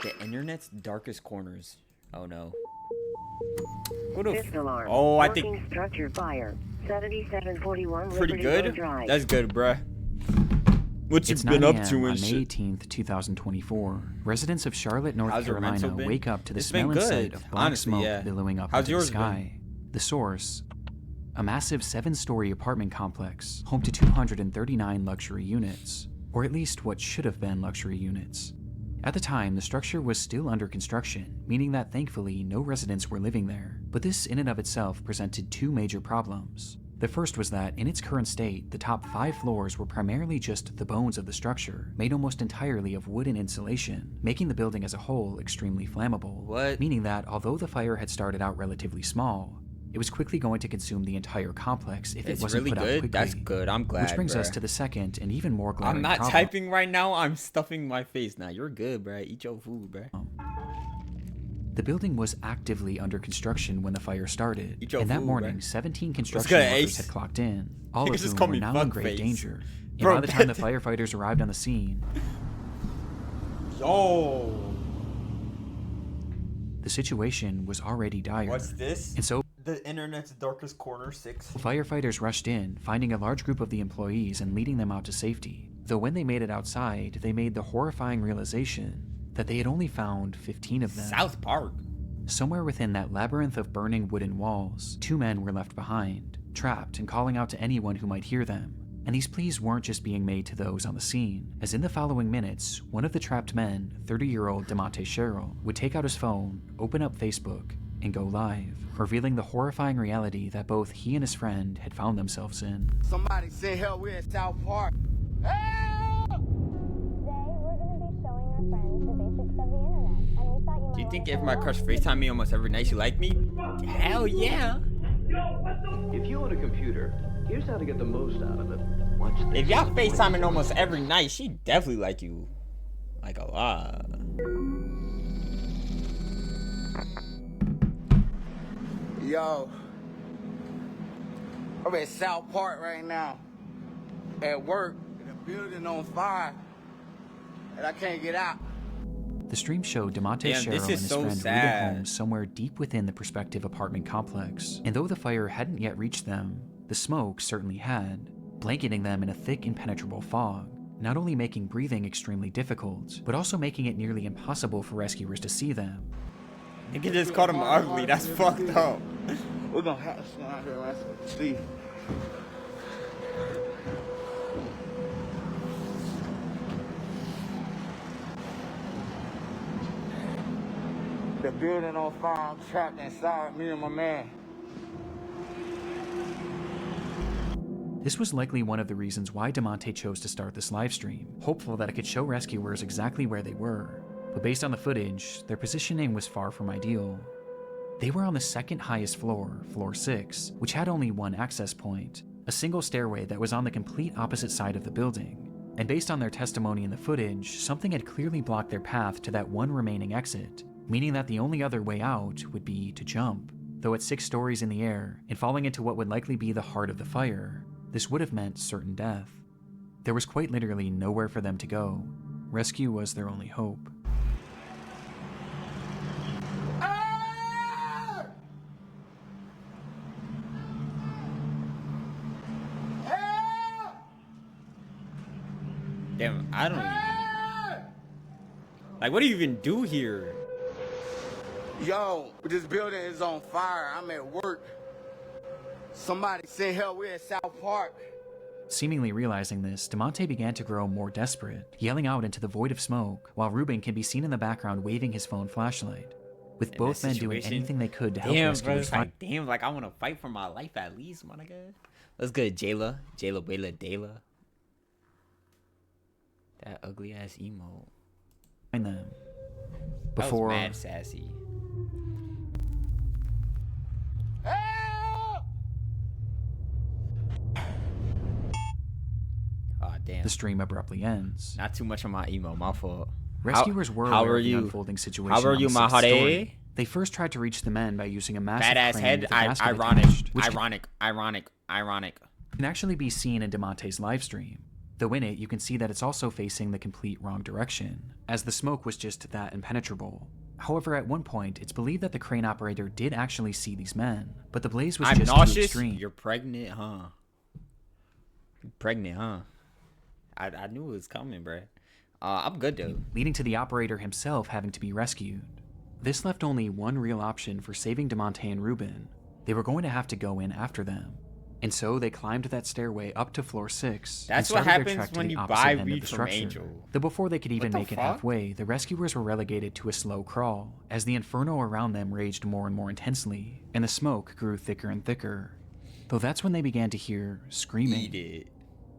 The internet's darkest corners. Oh no. Fifth alarm. Oh, I Working think structure fire. 7741 pretty Liberty good. Road Drive. That's good, bruh. What you It's been 9 up a.m. to on and May shit? 18th, 2024. Residents of Charlotte, North How's your Carolina rental been? wake up to the It's been smell and good, sight of black honestly, smoke yeah. billowing up How's into the yours been? sky. The source: a massive 7-story apartment complex home to 239 luxury units, or at least what should have been luxury units. At the time, the structure was still under construction, meaning that thankfully no residents were living there. But this in and of itself presented two major problems. The first was that, in its current state, the top 5 floors were primarily just the bones of the structure, made almost entirely of wood and insulation, making the building as a whole extremely flammable. What? Meaning that, although the fire had started out relatively small, it was quickly going to consume the entire complex if it It's wasn't really put out good. quickly. That's good. I'm glad. Which brings us bruh. to the second and even more glaring I'm not problem. typing right now. I'm stuffing my face. Now you're good, bruh. Eat your food, bruh. The building was actively under construction when the fire started, Eat your and that food, morning, bruh. 17 construction good, workers Ace? had clocked in, all You of just whom call were me now in grave fuckface. danger. And Bro, by the time the firefighters arrived on the scene, Yo. the situation was already dire. What's this? And so, The internet's darkest corner 6. firefighters rushed in, finding a large group of the employees and leading them out to safety. Though when they made it outside, they made the horrifying realization that they had only found 15 of them. South Park. Somewhere within that labyrinth of burning wooden walls, 2 men were left behind, trapped and calling out to anyone who might hear them. And these pleas weren't just being made to those on the scene, as in the following minutes, one of the trapped men, 30-year-old DeMonte Sherrill, would take out his phone, open up Facebook, and go live, revealing the horrifying reality that both he and his friend had found themselves in. Somebody send help, we're in South Park. Help! Today, we're going to be showing our friends the basics of the internet, and we thought you might Do you think want to if my follow crush along. FaceTime me almost every night, she like me? Hell yeah. If you own a computer, here's how to get the most out of it. Watch this. If y'all FaceTiming almost every night, she definitely like you. Like a lot. Yo, I'm at South Park right now. At work, and the building on fire, and I can't get out. The stream showed DeMonte Damn, Sherrill this and is his so friend sad. leaving home somewhere deep within the prospective apartment complex. And though the fire hadn't yet reached them, the smoke certainly had, blanketing them in a thick, impenetrable fog, not only making breathing extremely difficult, but also making it nearly impossible for rescuers to see them. Nigga just called him ugly. That's fucked up. We're gonna have to stand out here and see. The building on fire, I'm trapped inside, me and my man. This was likely one of the reasons why DeMonte chose to start this livestream, hopeful that it could show rescuers exactly where they were. But based on the footage, their positioning was far from ideal. They were on the second highest floor, floor 6, which had only one access point, a single stairway that was on the complete opposite side of the building. And based on their testimony in the footage, something had clearly blocked their path to that one remaining exit, meaning that the only other way out would be to jump. Though at 6 stories in the air, and falling into what would likely be the heart of the fire, this would have meant certain death. There was quite literally nowhere for them to go. Rescue was their only hope. Damn, I don't even... Like, what do you even do here? Yo, this building is on fire. I'm at work. Somebody send help, we're in South Park. Seemingly realizing this, DeMonte began to grow more desperate, yelling out into the void of smoke, while Ruben can be seen in the background waving his phone flashlight. With In both that men doing situation, anything they could to help Damn, bro. rescuers It's like, damn, like, I want to fight for my life at least, my nigga. Let's go, Jayla. Jayla, Wayla, Dayla. That ugly ass emo. find them. That Before was mad sassy. Help! Oh, damn. the stream abruptly ends. Not too much on my emo, my fault. Rescuers were how aware are of the you? unfolding situation. How are on you, the my 6th hottie? story. They first tried to reach the men by using a massive Badass crane head. with a basket Ironic. attached, which Ironic. can actually be seen in DeMonte's live stream. Though in it, you can see that it's also facing the complete wrong direction, as the smoke was just that impenetrable. However, at one point, it's believed that the crane operator did actually see these men, but the blaze was I'm just too nauseous. extreme. You're pregnant, huh? You're pregnant, huh? I knew it was coming, bro. I'm good though. Leading to the operator himself having to be rescued. This left only one real option for saving DeMonte and Ruben. They were going to have to go in after them. And so they climbed that stairway up to floor 6. That's and what started their happens trek to when the you opposite buy end of weed the from structure. Angel. Though before they could even the make it fuck? halfway, the rescuers were relegated to a slow crawl, as the inferno around them raged more and more intensely, and the smoke grew thicker and thicker. Though that's when they began to hear screaming. Eat it.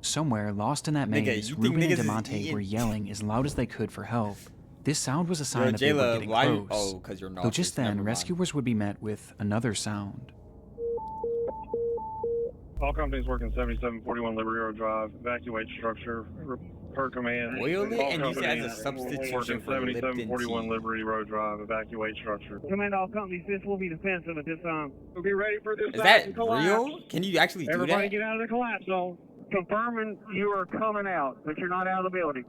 Somewhere, lost in that Nigga, maze, you think Ruben and niggas is DeMonte eating? were yelling as loud as they could for help. This sound was a Yo, sign that they were Jayla, getting why close. you? Oh, because you're Though nauseous. just then, Never mind. rescuers would be met with another sound. All companies working 7741 Liberty Road Drive. Evacuate structure. Per command. Boil it All and use it as a companies substitution working for Lipton 7741 tea. Liberty Road Drive. Evacuate structure. Command all companies, this will be defensive at this time. We'll be ready for this Is site that to collapse. real? Can you actually do Everybody that? get out of the collapse zone. Confirming you are coming out, but you're not out of the building.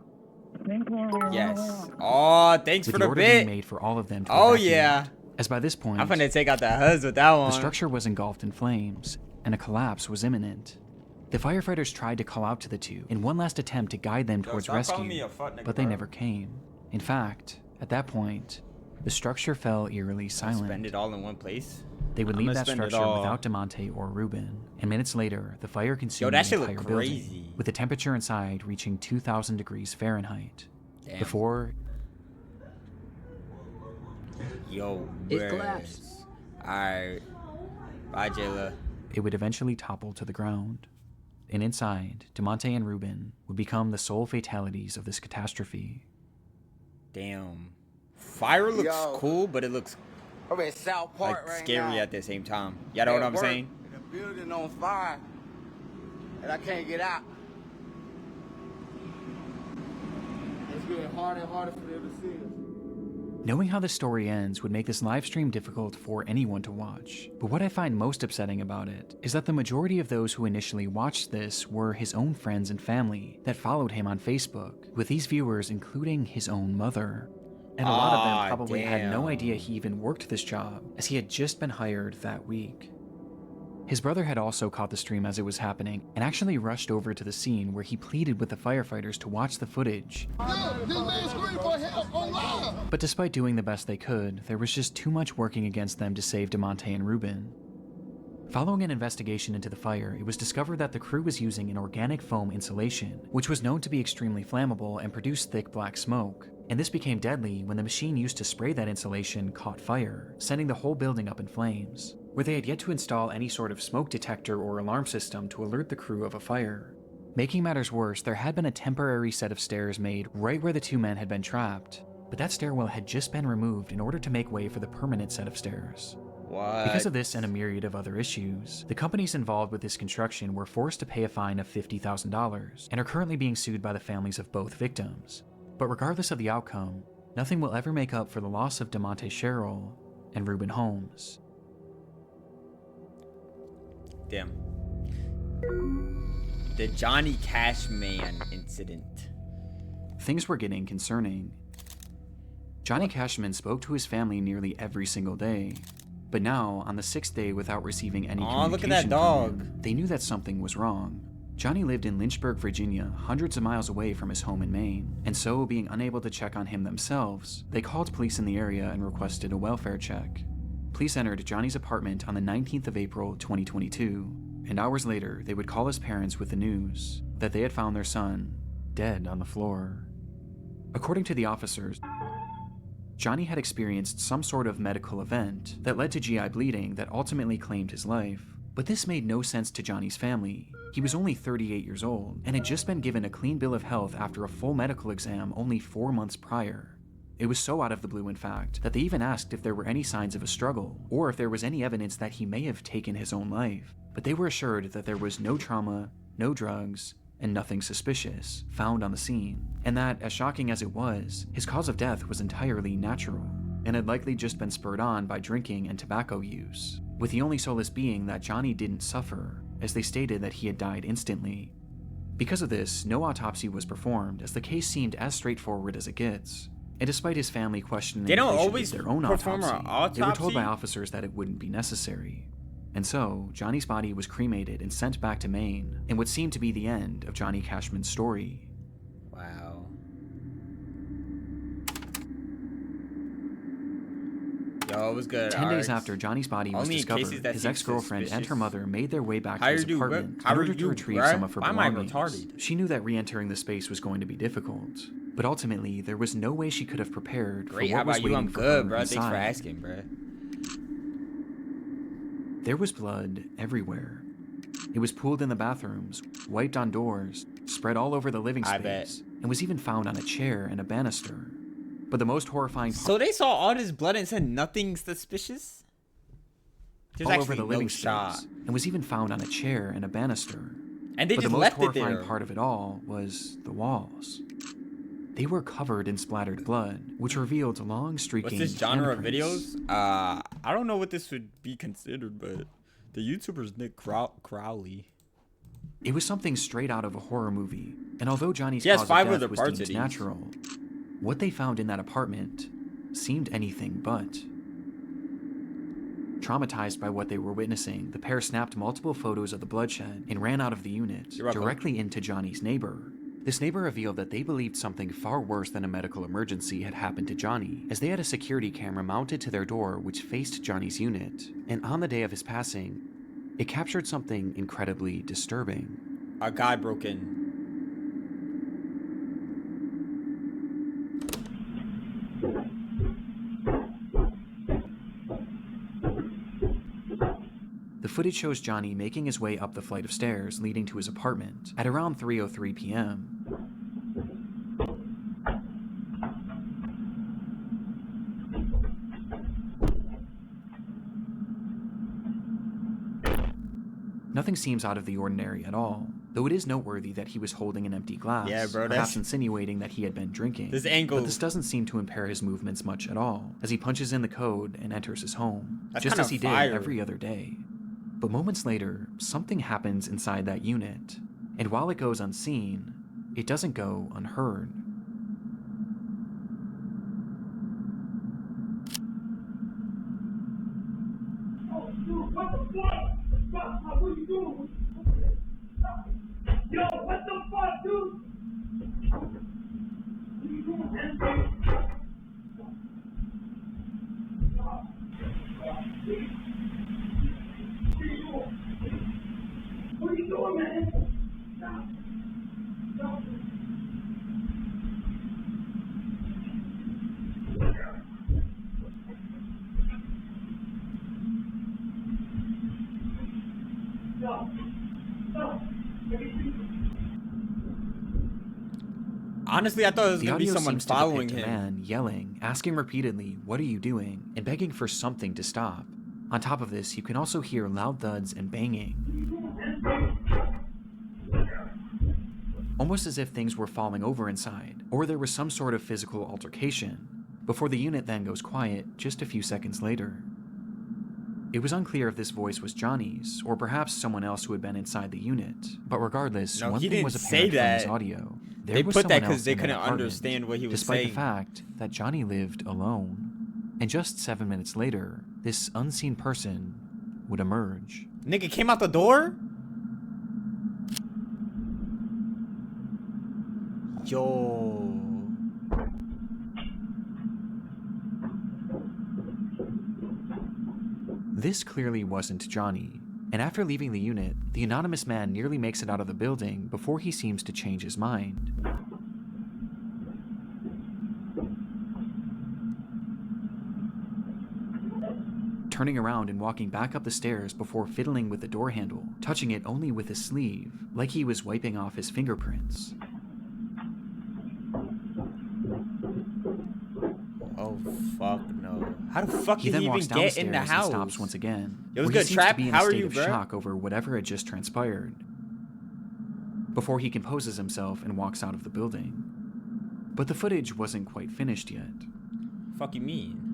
Yes. Oh, thanks With for the the order being bit. made for all of them to Oh, evacuate, yeah. as by this point, I'm gonna take out the huzz with that one. the structure was engulfed in flames, and a collapse was imminent. The firefighters tried to call out to the two in one last attempt to guide them towards stop calling rescue, me a fuck nigga, but they bro. never came. In fact, at that point, the structure fell eerily silent. Spend it all in one place. They would I'm leave gonna that spend it structure all. without DeMonte or Ruben, and minutes later, the fire consumed that the shit look entire crazy. building, with the temperature inside reaching 2,000 degrees Fahrenheit. Damn. Before Yo, It collapsed. Alright. Bye, Jayla. it would eventually topple to the ground. And inside, DeMonte and Ruben would become the sole fatalities of this catastrophe. Damn. Fire looks Yo. cool, but it looks I'm at South Park like right scary now. at the same time. Y'all know what At I'm work, saying? and the building on fire, and I can't get out. It's getting harder and harder for them to see us. Knowing how the story ends would make this live stream difficult for anyone to watch. But what I find most upsetting about it is that the majority of those who initially watched this were his own friends and family that followed him on Facebook, with these viewers including his own mother. And a lot of them probably had no damn. idea he even worked this job, as he had just been hired that week. His brother had also caught the stream as it was happening and actually rushed over to the scene where he pleaded with the firefighters to watch the footage. But despite doing the best they could, there was just too much working against them to save DeMonte and Ruben. Following an investigation into the fire, it was discovered that the crew was using an organic foam insulation, which was known to be extremely flammable and produce thick black smoke. And this became deadly when the machine used to spray that insulation caught fire, sending the whole building up in flames, where they had yet to install any sort of smoke detector or alarm system to alert the crew of a fire. Making matters worse, there had been a temporary set of stairs made right where the two men had been trapped, but that stairwell had just been removed in order to make way for the permanent set of stairs. What? Because of this and a myriad of other issues, the companies involved with this construction were forced to pay a fine of $50,000 and are currently being sued by the families of both victims. But regardless of the outcome, nothing will ever make up for the loss of DeMonte Sherrill and Ruben Holmes. Damn. The Johnny Cashman incident. Things were getting concerning. Johnny Cashman spoke to his family nearly every single day, but now, on the 6th day without receiving any Aw, look at communication that from dog. him, they knew that something was wrong. Johnny lived in Lynchburg, Virginia, hundreds of miles away from his home in Maine, and so, being unable to check on him themselves, they called police in the area and requested a welfare check. Police entered Johnny's apartment on the 19th of April, 2022, and hours later, they would call his parents with the news that they had found their son dead on the floor. According to the officers, Johnny had experienced some sort of medical event that led to GI bleeding that ultimately claimed his life. But this made no sense to Johnny's family. He was only 38 years old and had just been given a clean bill of health after a full medical exam only 4 months prior. It was so out of the blue, in fact, that they even asked if there were any signs of a struggle, or if there was any evidence that he may have taken his own life. But they were assured that there was no trauma, no drugs, and nothing suspicious found on the scene, and that, as shocking as it was, his cause of death was entirely natural, and had likely just been spurred on by drinking and tobacco use, with the only solace being that Johnny didn't suffer, as they stated that he had died instantly. Because of this, no autopsy was performed, as the case seemed as straightforward as it gets. And despite his family questioning They don't if they should always get their own perform an autopsy, they were told by autopsy? officers that it wouldn't be necessary. And so, Johnny's body was cremated and sent back to Maine, in what seemed to be the end of Johnny Cashman's story. Wow. Yo, it was good. 10 days Arx. after Johnny's body was Only in cases discovered, that his seem ex-girlfriend and her suspicious. mother made their way back How to you his do, bro? apartment How in order you to do, retrieve bruh? some of her Why am I belongings. retarded? She knew that re-entering the space was going to be difficult, but ultimately there was no way she could have prepared Great. for How what was about you? waiting I'm for good, her bro. Thanks for inside. asking, bro. There was blood everywhere. It was pooled in the bathrooms, wiped on doors, spread all over the living I space, and was even found on a chair and a banister. But the most horrifying part So they saw all this blood and said nothing suspicious? There's all actually over the no living shot. space, and was even found on a chair and a banister. And they But the just most left it horrifying there. part of it all was the walls. They were covered in splattered blood, which revealed long streaking What's this genre of handprints. videos? I don't know what this would be considered, but the YouTuber's Nick Crowley. It was something straight out of a horror movie, and although Johnny's He has cause 5 of other death was parts of deemed these. natural, what they found in that apartment seemed anything but. Traumatized by what they were witnessing, the pair snapped multiple photos of the bloodshed and ran out of the unit, You're welcome. directly into Johnny's neighbor. This neighbor revealed that they believed something far worse than a medical emergency had happened to Johnny, as they had a security camera mounted to their door which faced Johnny's unit, and on the day of his passing, it captured something incredibly disturbing. A guy broke in. The footage shows Johnny making his way up the flight of stairs leading to his apartment at around 3:03 p.m. Nothing seems out of the ordinary at all, though it is noteworthy that he was holding an empty glass, Yeah, bro, perhaps that's- insinuating that he had been drinking. This angle- But this doesn't seem to impair his movements much at all, as he punches in the code and enters his home, That's just kinda as he fire. did every other day. But moments later, something happens inside that unit, and while it goes unseen, it doesn't go unheard. What the fuck? What are you doing? Yo, what the fuck, dude? What are you doing, man? What are you doing, man? Stop. Stop. Stop. Stop. Honestly, I thought it was The gonna be audio someone seems to following depict a him. man yelling, asking repeatedly, "What are you doing?" and begging for something to stop. On top of this, you can also hear loud thuds and banging, almost as if things were falling over inside, or there was some sort of physical altercation, before the unit then goes quiet just a few seconds later. It was unclear if this voice was Johnny's, or perhaps someone else who had been inside the unit, but regardless, No, one he thing didn't was say apparent from his that. audio. There They was put that someone 'cause else they in that couldn't apartment, understand what he was despite saying. the fact that Johnny lived alone. And just 7 minutes later, this unseen person would emerge. Nigga came out the door? Yo. This clearly wasn't Johnny, and after leaving the unit, the anonymous man nearly makes it out of the building before he seems to change his mind. Turning around and walking back up the stairs before fiddling with the door handle, touching it only with his sleeve, like he was wiping off his fingerprints. Oh fuck no. How the fuck He did then he even walks down the get stairs in the and house? stops once again. Yo, what's where good, he seems Trap? to be in How a are state you, of bro? shock over whatever had just transpired, before he composes himself and walks out of the building. But the footage wasn't quite finished yet. Fuck you mean?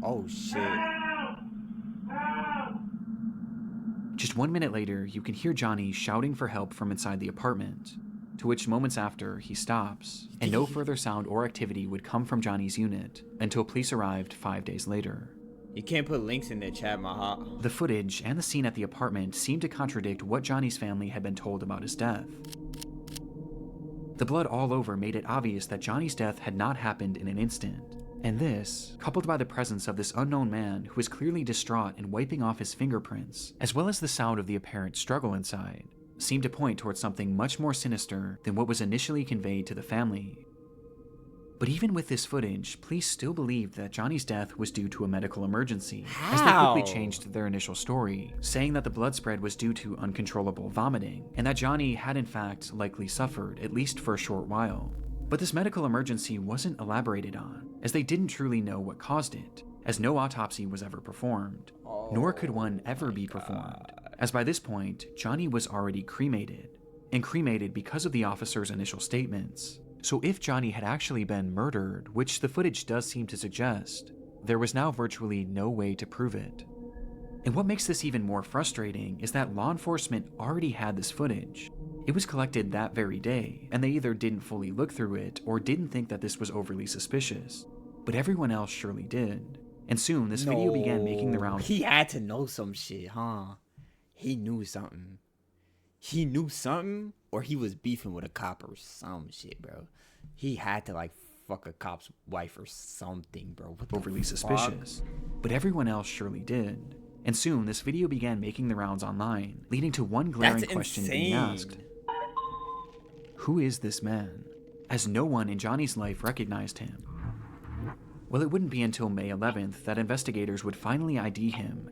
Oh shit. Just 1 minute later, you can hear Johnny shouting for help from inside the apartment, to which moments after, he stops, and no further sound or activity would come from Johnny's unit until police arrived 5 days later. You can't put links in the chat, Maha. The footage and the scene at the apartment seemed to contradict what Johnny's family had been told about his death. The blood all over made it obvious that Johnny's death had not happened in an instant. And this, coupled by the presence of this unknown man who was clearly distraught and wiping off his fingerprints, as well as the sound of the apparent struggle inside, seemed to point towards something much more sinister than what was initially conveyed to the family. But even with this footage, police still believed that Johnny's death was due to a medical emergency, as they quickly changed their initial story, saying that the blood spread was due to uncontrollable vomiting, and that Johnny had in fact likely suffered, at least for a short while. But this medical emergency wasn't elaborated on, as they didn't truly know what caused it, as no autopsy was ever performed, nor could one ever be performed, as by this point, Johnny was already cremated, and cremated because of the officer's initial statements. So if Johnny had actually been murdered, which the footage does seem to suggest, there was now virtually no way to prove it. And what makes this even more frustrating is that law enforcement already had this footage. It was collected that very day, and they either didn't fully look through it or didn't think that this was overly suspicious. But everyone else surely did. And soon, this video began making the rounds. He had to know some shit, huh? He knew something. He knew something, or he was beefing with a cop or some shit, bro. He had to, like, fuck a cop's wife or something, bro. What the overly fuck? Suspicious. But everyone else surely did. And soon, this video began making the rounds online, leading to one glaring question being asked. Who is this man? As no one in Johnny's life recognized him. Well, it wouldn't be until May 11th that investigators would finally ID him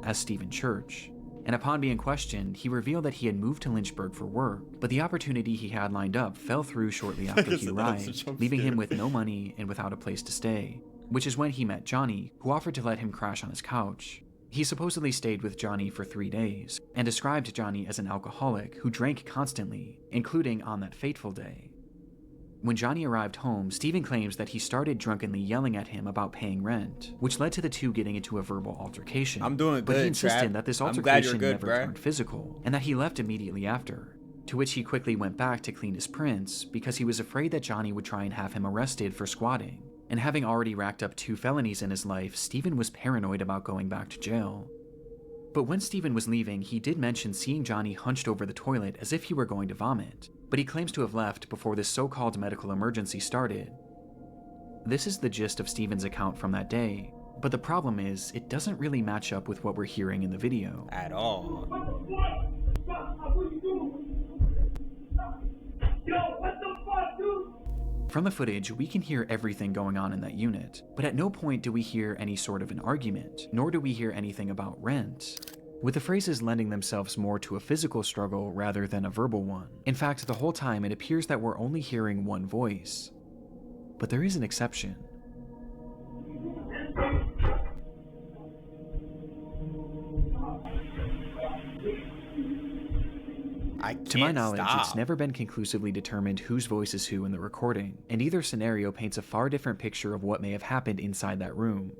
as Stephen Church. And upon being questioned, he revealed that he had moved to Lynchburg for work, but the opportunity he had lined up fell through shortly after he arrived, leaving him with no money and without a place to stay, which is when he met Johnny, who offered to let him crash on his couch. He supposedly stayed with Johnny for 3 days, and described Johnny as an alcoholic who drank constantly, including on that fateful day. When Johnny arrived home, Stephen claims that he started drunkenly yelling at him about paying rent, which led to the two getting into a verbal altercation. I'm doing but good, he insisted Trav. that this I'm glad altercation you're good, never bruh. turned physical, and that he left immediately after, to which he quickly went back to clean his prints because he was afraid that Johnny would try and have him arrested for squatting. And having already racked up 2 felonies in his life, Stephen was paranoid about going back to jail. But when Stephen was leaving, he did mention seeing Johnny hunched over the toilet as if he were going to vomit, but he claims to have left before this so-called medical emergency started. This is the gist of Stephen's account from that day, but the problem is, it doesn't really match up with what we're hearing in the video. At all. What the fuck? What are you doing? Yo, what the fuck, dude? From the footage, we can hear everything going on in that unit, but at no point do we hear any sort of an argument, nor do we hear anything about rent, with the phrases lending themselves more to a physical struggle rather than a verbal one. In fact, the whole time it appears that we're only hearing one voice. But there is an exception. To my knowledge, it's never been conclusively determined whose voice is who in the recording, and either scenario paints a far different picture of what may have happened inside that room.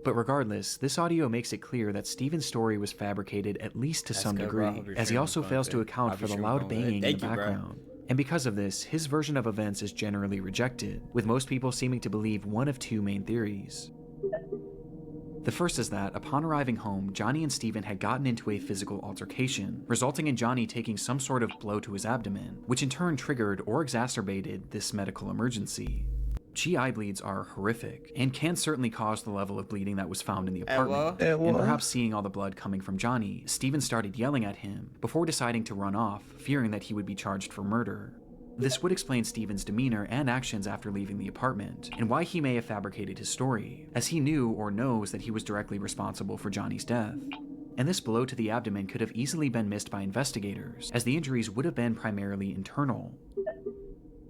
But regardless, this audio makes it clear that Stephen's story was fabricated at least to some degree, as he also fails to account for the loud banging in the background. And because of this, his version of events is generally rejected, with most people seeming to believe one of 2 main theories. The first is that, upon arriving home, Johnny and Stephen had gotten into a physical altercation, resulting in Johnny taking some sort of blow to his abdomen, which in turn triggered or exacerbated this medical emergency. GI bleeds are horrific, and can certainly cause the level of bleeding that was found in the apartment. And perhaps seeing all the blood coming from Johnny, Stephen started yelling at him, before deciding to run off, fearing that he would be charged for murder. This would explain Stephen's demeanor and actions after leaving the apartment, and why he may have fabricated his story, as he knew or knows that he was directly responsible for Johnny's death. And this blow to the abdomen could have easily been missed by investigators, as the injuries would have been primarily internal.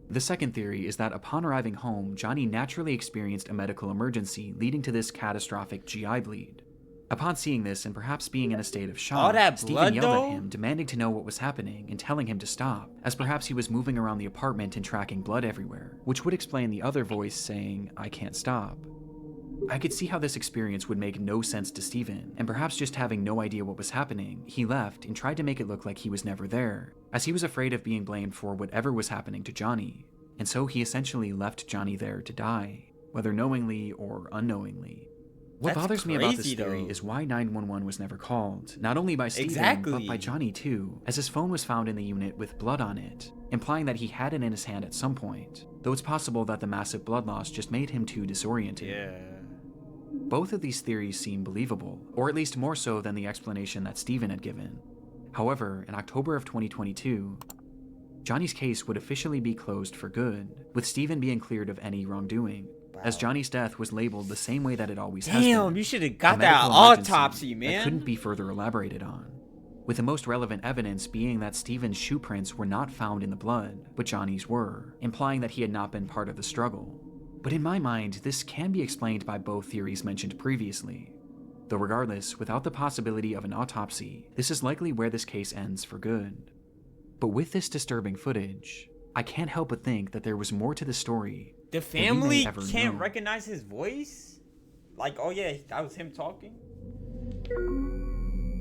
The second theory is that upon arriving home, Johnny naturally experienced a medical emergency, leading to this catastrophic GI bleed. Upon seeing this and perhaps being in a state of shock, Stephen yelled at him, demanding to know what was happening and telling him to stop, as perhaps he was moving around the apartment and tracking blood everywhere, which would explain the other voice saying, "I can't stop." I could see how this experience would make no sense to Steven, and perhaps just having no idea what was happening, he left and tried to make it look like he was never there, as he was afraid of being blamed for whatever was happening to Johnny. And so he essentially left Johnny there to die, whether knowingly or unknowingly. What bothers me about this theory is why 911 was never called, not only by Steven, but by Johnny too, as his phone was found in the unit with blood on it, implying that he had it in his hand at some point, though it's possible that the massive blood loss just made him too disoriented. Yeah. Both of these theories seem believable, or at least more so than the explanation that Steven had given. However, in October of 2022, Johnny's case would officially be closed for good, with Steven being cleared of any wrongdoing, as Johnny's death was labeled the same way that it always has been. Damn, you should have got that autopsy, man. That couldn't be further elaborated on, with the most relevant evidence being that Steven's shoe prints were not found in the blood, but Johnny's were, implying that he had not been part of the struggle. But in my mind, this can be explained by both theories mentioned previously. Though regardless, without the possibility of an autopsy, this is likely where this case ends for good. But with this disturbing footage, I can't help but think that there was more to the story. The family can't recognize his voice? Like, oh yeah, that was him talking?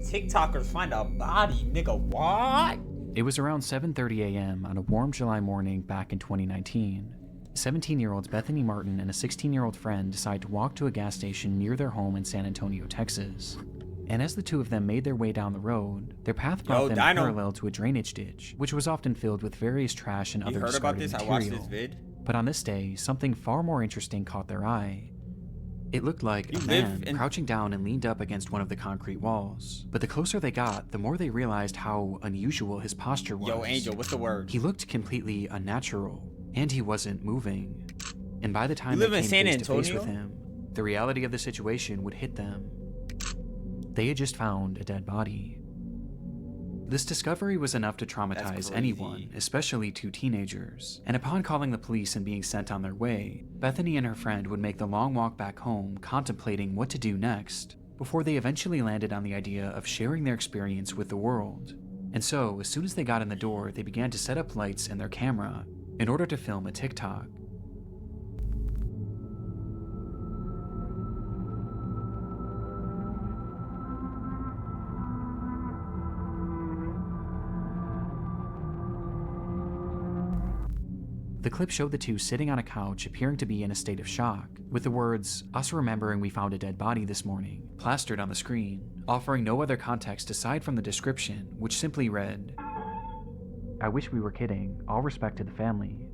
TikTokers find a body, nigga, what? It was around 7:30 a.m. on a warm July morning back in 2019. 17-year-olds Bethany Martin and a 16-year-old friend decide to walk to a gas station near their home in San Antonio, Texas. And as the two of them made their way down the road, their path brought them parallel to a drainage ditch, which was often filled with various trash and other discarded material. I watched this vid. But on this day, something far more interesting caught their eye. It looked like a man crouching down and leaned up against one of the concrete walls. But the closer they got, the more they realized how unusual his posture was. Yo, Angel, what's the word? He looked completely unnatural, and he wasn't moving. And by the time they came face to face with him, the reality of the situation would hit them. They had just found a dead body. This discovery was enough to traumatize anyone, especially two teenagers. And upon calling the police and being sent on their way, Bethany and her friend would make the long walk back home, contemplating what to do next, before they eventually landed on the idea of sharing their experience with the world. And so, as soon as they got in the door, they began to set up lights and their camera in order to film a TikTok. The clip showed the two sitting on a couch appearing to be in a state of shock, with the words, "Us remembering we found a dead body this morning," plastered on the screen, offering no other context aside from the description, which simply read, "I wish we were kidding, all respect to the family."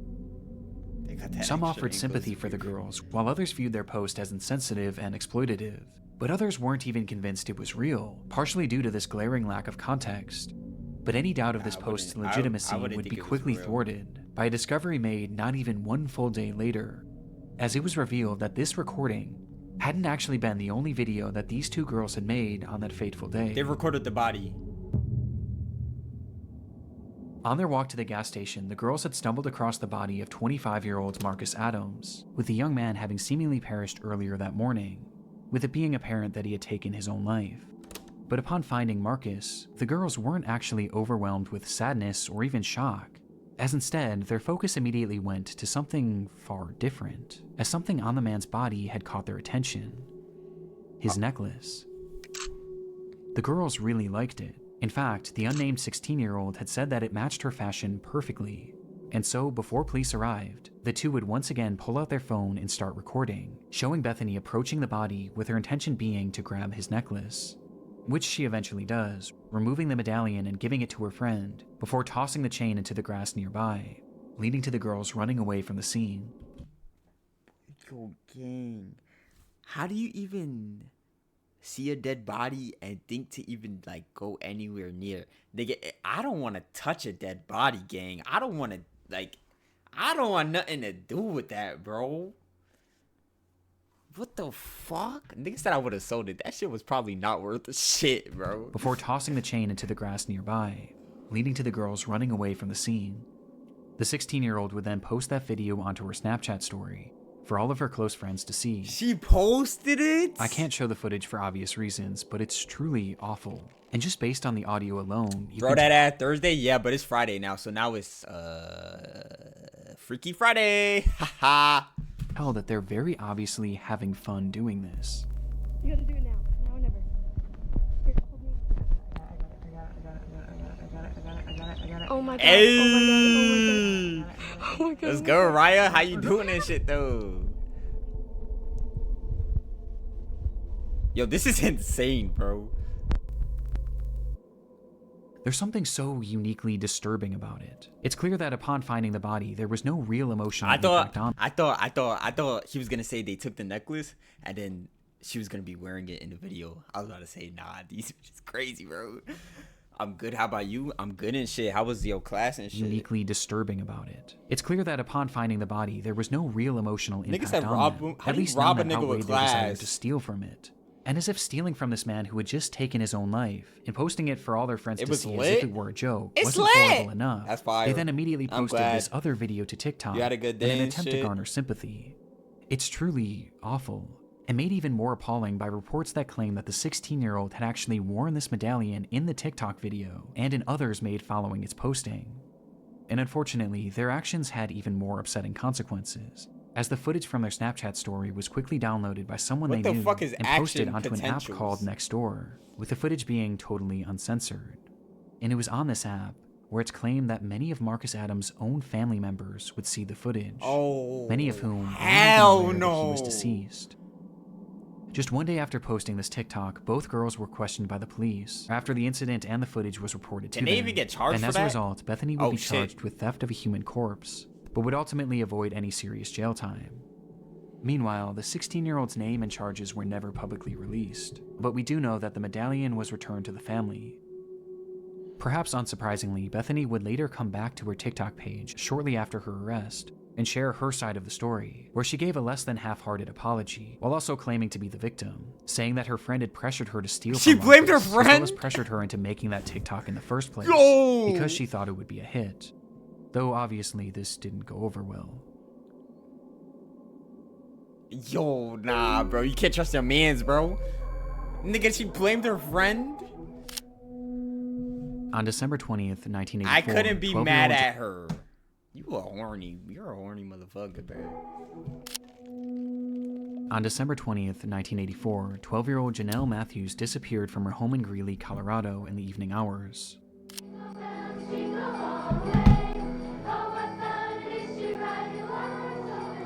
Some offered sympathy for the girls, while others viewed their post as insensitive and exploitative. But others weren't even convinced it was real, partially due to this glaring lack of context. But any doubt of this post's legitimacy would be quickly thwarted by a discovery made not even one full day later, as it was revealed that this recording hadn't actually been the only video that these two girls had made on that fateful day. They recorded the body. On their walk to the gas station, the girls had stumbled across the body of 25-year-old Marcus Adams, with the young man having seemingly perished earlier that morning, with it being apparent that he had taken his own life. But upon finding Marcus, the girls weren't actually overwhelmed with sadness or even shock, as instead, their focus immediately went to something far different, as something on the man's body had caught their attention. His necklace. The girls really liked it. In fact, the unnamed 16-year-old had said that it matched her fashion perfectly. And so, before police arrived, the two would once again pull out their phone and start recording, showing Bethany approaching the body with her intention being to grab his necklace, which she eventually does, removing the medallion and giving it to her friend, before tossing the chain into the grass nearby, leading to the girls running away from the scene. Yo, gang, how do you even see a dead body and think to even like go anywhere near? I don't want to touch a dead body, gang. I don't want nothing to do with that, bro. What the fuck? Nigga said I would have sold it. That shit was probably not worth the shit, bro. Before tossing the chain into the grass nearby, leading to the girls running away from the scene. The 16-year-old would then post that video onto her Snapchat story for all of her close friends to see. She posted it? I can't show the footage for obvious reasons, but it's truly awful. And just based on the audio alone, Bro, that ad Thursday? Yeah, but it's Friday now, so now it's Freaky Friday. Haha. tell that they're very obviously having fun doing this. You gotta do it now. Now or never. Here, hold me. I got it. Oh my god. Hey! Oh my god. Let's go, Raya. How you doing this shit, though? Yo, this is insane, bro. There's something so uniquely disturbing about it. It's clear that upon finding the body, there was no real emotional impact on it. I thought he was gonna say they took the necklace and then she was gonna be wearing it in the video. I was about to say, nah, these are just crazy, bro. I'm good. How about you? I'm good and shit. How was your class and shit? Uniquely disturbing about it. It's clear that upon finding the body, there was no real emotional impact on them. How At do you least rob none a that nigga with outweighed their desire class? to steal from it. And as if stealing from this man who had just taken his own life and posting it for all their friends to see as if it were a joke wasn't horrible enough. That's fire. They then immediately I'm posted glad. this other video to TikTok You had a good in day an and attempt to shit. garner sympathy. It's truly awful, and made even more appalling by reports that claim that the 16-year-old had actually worn this medallion in the TikTok video and in others made following its posting. And unfortunately, their actions had even more upsetting consequences, as the footage from their Snapchat story was quickly downloaded by someone What they the knew fuck is and posted action onto an app potentials? called Nextdoor, with the footage being totally uncensored. And it was on this app where it's claimed that many of Marcus Adams' own family members would see the footage, many of whom hell weren't even aware that he was no. deceased. Just one day after posting this TikTok, both girls were questioned by the police after the incident and the footage was reported to Can them. they even get charged and for as that? a result, Bethany would Oh, be shit. charged with theft of a human corpse, but would ultimately avoid any serious jail time. Meanwhile, the 16-year-old's name and charges were never publicly released, but we do know that the medallion was returned to the family. Perhaps unsurprisingly, Bethany would later come back to her TikTok page shortly after her arrest and share her side of the story, where she gave a less than half-hearted apology, while also claiming to be the victim, saying that her friend had pressured her to steal She from blamed her Marcus, as well friend? as pressured her into making that TikTok in the first place, Yo! because she thought it would be a hit. Though obviously this didn't go over well. Yo, nah, bro. You can't trust your mans, bro. Nigga, she blamed her friend? On December 20th, 1984, I couldn't be 12-year-old mad at her. You're a horny motherfucker, bro. On December 20th, 1984, 12-year-old Janelle Matthews disappeared from her home in Greeley, Colorado in the evening hours.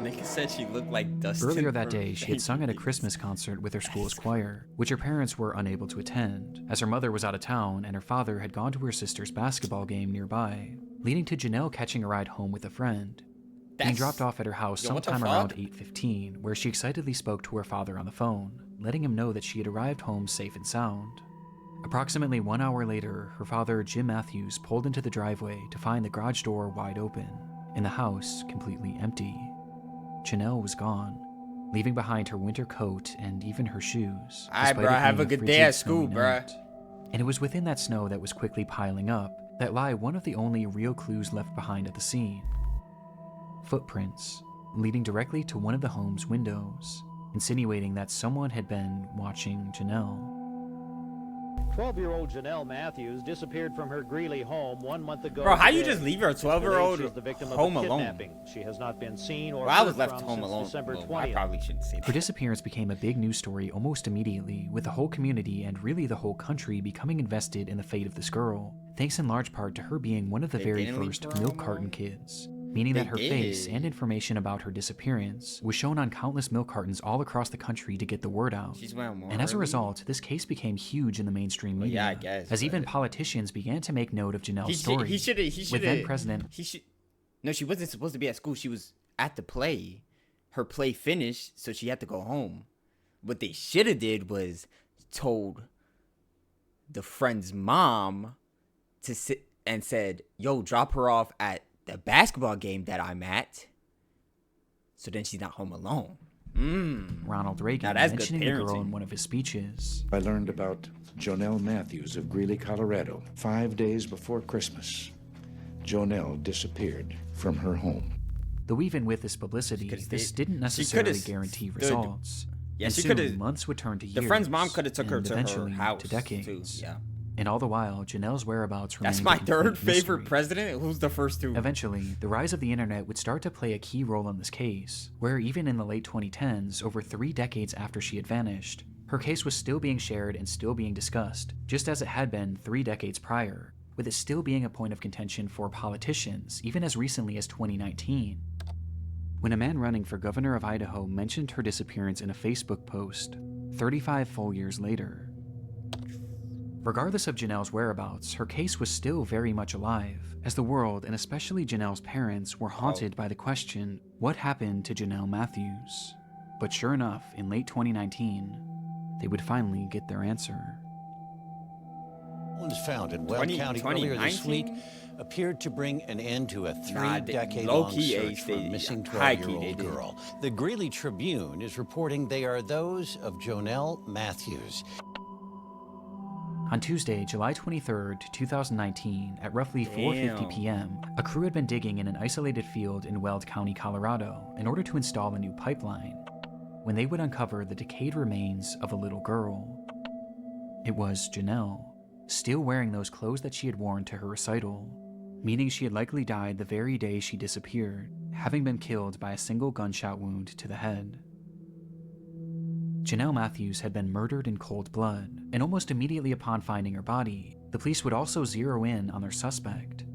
Nigga said she looked like Dustin. Earlier that from day, she had sung at a Baby Christmas concert with her school's choir, which her parents were unable to attend, as her mother was out of town and her father had gone to her sister's basketball game nearby, leading to Janelle catching a ride home with a friend. Being dropped off at her house Yo, what the sometime around fuck? 8:15, where she excitedly spoke to her father on the phone, letting him know that she had arrived home safe and sound. Approximately 1 hour later, her father, Jim Matthews, pulled into the driveway to find the garage door wide open, and the house completely empty. Janelle was gone, leaving behind her winter coat and even her shoes. Alright, despite bro, it have being a good frigid, day at school, snowy bruh. night. And it was within that snow that was quickly piling up that lie one of the only real clues left behind at the scene. Footprints, leading directly to one of the home's windows, insinuating that someone had been watching Janelle. 12-year-old Janelle Matthews disappeared from her Greeley home 1 month ago. Bro, how you today. just leave your Today, 12-year-old she's the victim of home a alone? kidnapping. She has not been seen or Well, I was heard left from home since alone. December Well, 20th. I probably shouldn't say Her that. disappearance became a big news story almost immediately, with the whole community and really the whole country becoming invested in the fate of this girl, thanks in large part to her being one of the They very didn't leave first her milk alone? carton kids, meaning They that her face did. and information about her disappearance was shown on countless milk cartons all across the country to get the word out. She's wearing more And as a early. result, this case became huge in the mainstream media, yeah, I guess, as even but- politicians began to make note of Janelle's story. He should with then President. No, she wasn't supposed to be at school. She was at the play. Her play finished, so she had to go home. What they should have did was told the friend's mom to sit and said, "Yo, drop her off at the basketball game that I'm at." So then she's not home alone. Ronald Reagan Now that's good mentioning the girl parenting. in one of his speeches. I learned about Jonelle Matthews of Greeley, Colorado, 5 days before Christmas. Jonelle disappeared from her home. Though even with this publicity, this didn't necessarily guarantee results. Yeah, and she soon, could have. months would turn to years. The friend's mom could have took her and to her eventually house to decades. too. Yeah. And all the while, Janelle's whereabouts remained That's a my complete third favorite mystery. president? Who's the first two? Eventually, the rise of the internet would start to play a key role in this case, where even in the late 2010s, over 3 decades after she had vanished, her case was still being shared and still being discussed, just as it had been 3 decades prior, with it still being a point of contention for politicians, even as recently as 2019. When a man running for governor of Idaho mentioned her disappearance in a Facebook post, 35 full years later. Regardless of Janelle's whereabouts, her case was still very much alive, as the world, and especially Janelle's parents, were haunted by the question, what happened to Janelle Matthews? But sure enough, in late 2019, they would finally get their answer. Was found in Weld County earlier this week appeared to bring an end to a 3-decade-long search for a missing 12-year-old girl. The Greeley Tribune is reporting they are those of Jonelle Matthews. On Tuesday, July 23rd, 2019, at roughly 4:50 p.m., a crew had been digging in an isolated field in Weld County, Colorado, in order to install a new pipeline, when they would uncover the decayed remains of a little girl. It was Janelle, still wearing those clothes that she had worn to her recital, meaning she had likely died the very day she disappeared, having been killed by a single gunshot wound to the head. Janelle Matthews had been murdered in cold blood, and almost immediately upon finding her body, the police would also zero in on their suspect.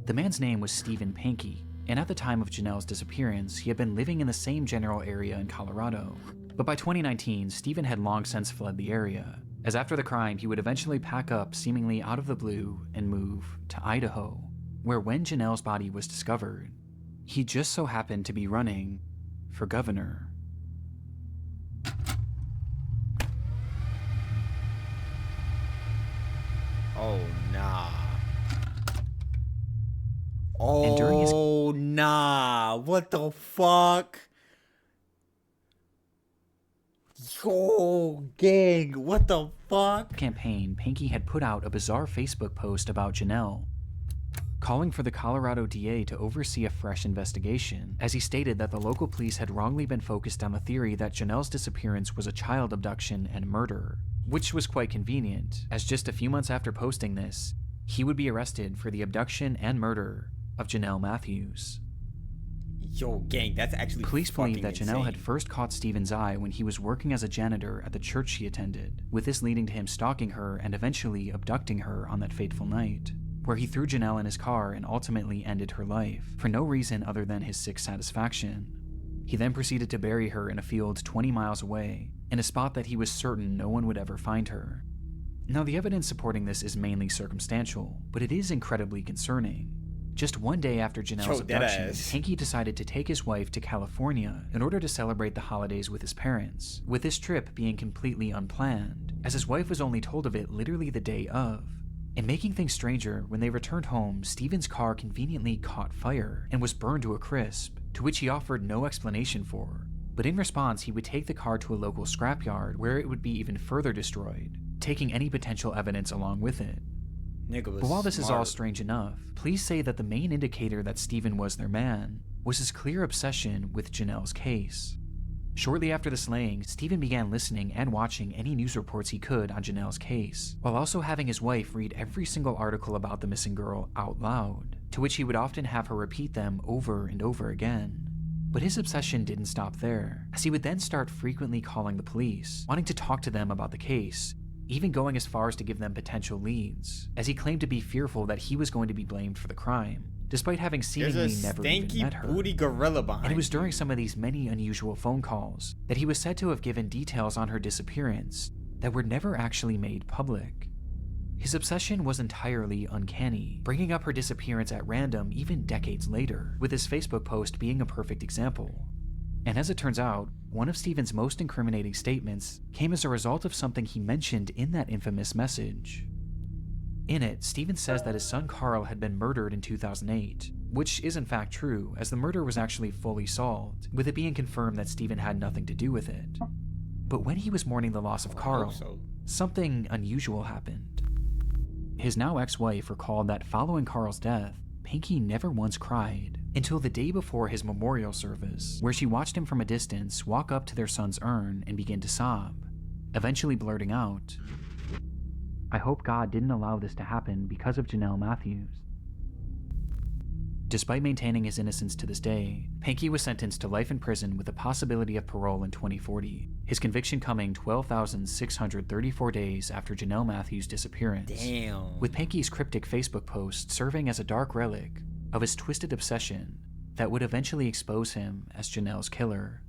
The man's name was Stephen Pankey, and at the time of Janelle's disappearance, he had been living in the same general area in Colorado. But by 2019, Stephen had long since fled the area, as after the crime, he would eventually pack up seemingly out of the blue and move to Idaho, where when Janelle's body was discovered, he just so happened to be running for governor. Oh, nah. And during his nah. What the fuck? Yo, gang, what the fuck? Campaign, Pankey had put out a bizarre Facebook post about Janelle, calling for the Colorado DA to oversee a fresh investigation, as he stated that the local police had wrongly been focused on the theory that Janelle's disappearance was a child abduction and murder, which was quite convenient, as just a few months after posting this, he would be arrested for the abduction and murder of Janelle Matthews. Yo, gang, that's actually Police believe that insane. Janelle had first caught Stephen's eye when he was working as a janitor at the church she attended, with this leading to him stalking her and eventually abducting her on that fateful night, where he threw Janelle in his car and ultimately ended her life, for no reason other than his sick satisfaction. He then proceeded to bury her in a field 20 miles away, in a spot that he was certain no one would ever find her. Now, the evidence supporting this is mainly circumstantial, but it is incredibly concerning. Just one day after Janelle's abduction, Pankey decided to take his wife to California in order to celebrate the holidays with his parents, with this trip being completely unplanned, as his wife was only told of it literally the day of. And making things stranger, when they returned home, Stephen's car conveniently caught fire and was burned to a crisp, to which he offered no explanation for. But in response, he would take the car to a local scrapyard where it would be even further destroyed, taking any potential evidence along with it. But while this is all strange enough, police say that the main indicator that Stephen was their man was his clear obsession with Janelle's case. Shortly after the slaying, Stephen began listening and watching any news reports he could on Janelle's case, while also having his wife read every single article about the missing girl out loud, to which he would often have her repeat them over and over again. But his obsession didn't stop there, as he would then start frequently calling the police, wanting to talk to them about the case, even going as far as to give them potential leads, as he claimed to be fearful that he was going to be blamed for the crime, despite having seemingly never even met her. Booty gorilla behind and it was during some of these many unusual phone calls that he was said to have given details on her disappearance that were never actually made public. His obsession was entirely uncanny, bringing up her disappearance at random even decades later, with his Facebook post being a perfect example. And as it turns out, one of Stephen's most incriminating statements came as a result of something he mentioned in that infamous message. In it, Stephen says that his son Carl had been murdered in 2008, which is in fact true, as the murder was actually fully solved, with it being confirmed that Stephen had nothing to do with it. But when he was mourning the loss of Carl, something unusual happened. His now ex-wife recalled that following Carl's death, Pankey never once cried, until the day before his memorial service, where she watched him from a distance walk up to their son's urn and begin to sob, eventually blurting out, I hope God didn't allow this to happen because of Janelle Matthews. Despite maintaining his innocence to this day, Pankey was sentenced to life in prison with the possibility of parole in 2040, his conviction coming 12,634 days after Janelle Matthews' disappearance. Damn. With Pankey's cryptic Facebook post serving as a dark relic of his twisted obsession that would eventually expose him as Janelle's killer.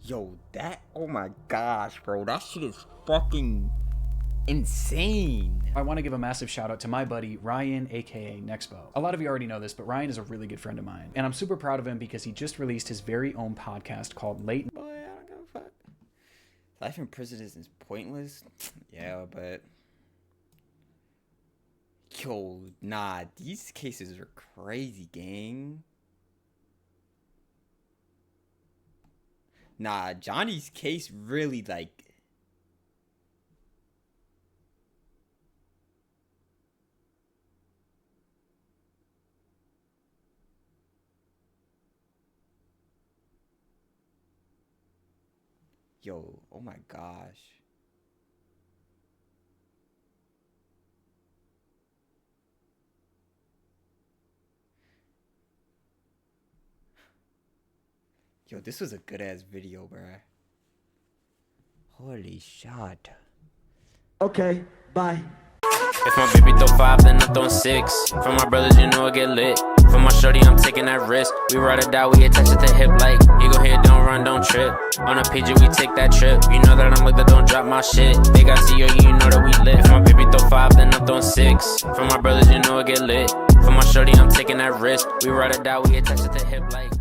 Yo, that, oh my gosh, bro, that shit is fucking insane. I want to give a massive shout out to my buddy Ryan, aka Nexpo. A lot of you already know this, but Ryan is a really good friend of mine, and I'm super proud of him because he just released his very own podcast called Late. Boy, I don't give a fuck. Life in prison is pointless. Yeah, but yo, nah, these cases are crazy, gang. Nah, Johnny's case really, like, yo, oh my gosh. Yo, this was a good ass video, bruh. Holy shit. Okay, bye. If my baby throw 5, then I'm throwing 6. For my brothers, you know I get lit. For my shorty, I'm taking that risk. We ride or die, we attach at the hip like eagle head, don't run, don't trip. On a PG, we take that trip. You know that I'm like that, don't drop my shit. They got to you know that we lit. If my baby throw 5, then I'm throwing 6. For my brothers, you know I get lit. For my shorty, I'm taking that risk. We ride or die, we attach at the hip like